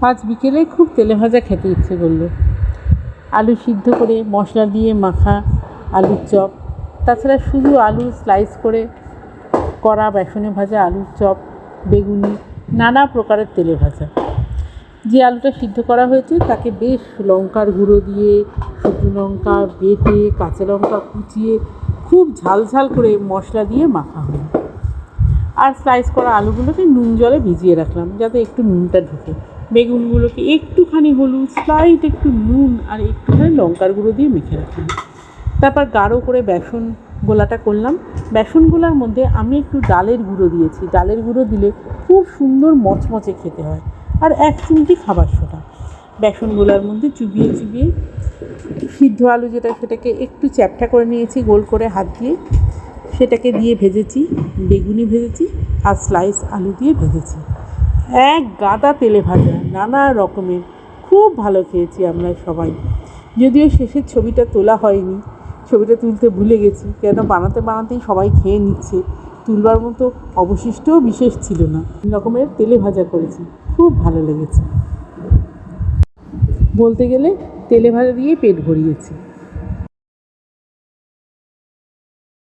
আজ বিকেলে খুব তেলে ভাজা খেতে ইচ্ছে করলো। আলু সিদ্ধ করে মশলা দিয়ে মাখা আলুর চপ, তাছাড়া শুধু আলু স্লাইস করে করা বেসনে ভাজা আলুর চপ, বেগুনি, নানা প্রকারের তেলে ভাজা। যে আলুটা সিদ্ধ করা হয়েছে তাকে বেশ লঙ্কার গুঁড়ো দিয়ে, শুকনো লঙ্কা বেটে, কাঁচা লঙ্কা কুচিয়ে খুব ঝাল ঝাল করে মশলা দিয়ে মাখা হলো। আর স্লাইস করা আলুগুলোকে নুন জলে ভিজিয়ে রাখলাম যাতে একটু নুনটা ঢোকে। বেগুনগুলোকে একটুখানি হলুদ, স্লাইট একটু নুন আর একটুখানি লঙ্কার গুঁড়ো দিয়ে মেখে রাখলাম। তারপর গাঢ় করে বেসন গোলাটা করলাম। বেসন গোলার মধ্যে আমি একটু ডালের গুঁড়ো দিয়েছি। ডালের গুঁড়ো দিলে খুব সুন্দর মচমচে খেতে হয়। আর 1 চিমটি খাবার সোডা। বেসন গোলার মধ্যে চুবিয়ে চুবিয়ে সিদ্ধ আলু যেটা, সেটাকে একটু চ্যাপ্টা করে নিয়েছি গোল করে হাত দিয়ে, সেটাকে দিয়ে ভেজেছি। বেগুনি ভেজেছি আর স্লাইস আলু দিয়ে ভেজেছি। এক গাদা তেলে ভাজা, নানা রকমের, খুব ভালো খেয়েছি আমরা সবাই। যদিও শেষের ছবিটা তোলা হয়নি, ছবিটা তুলতে ভুলে গেছি, কেন বানাতে বানাতেই সবাই খেয়ে নিচ্ছে, তুলবার মতো অবশিষ্টও বিশেষ ছিল না। রকমের তেলে ভাজা করেছি, খুব ভালো লেগেছে। বলতে গেলে তেলে ভাজা দিয়ে পেট ভরিয়েছি।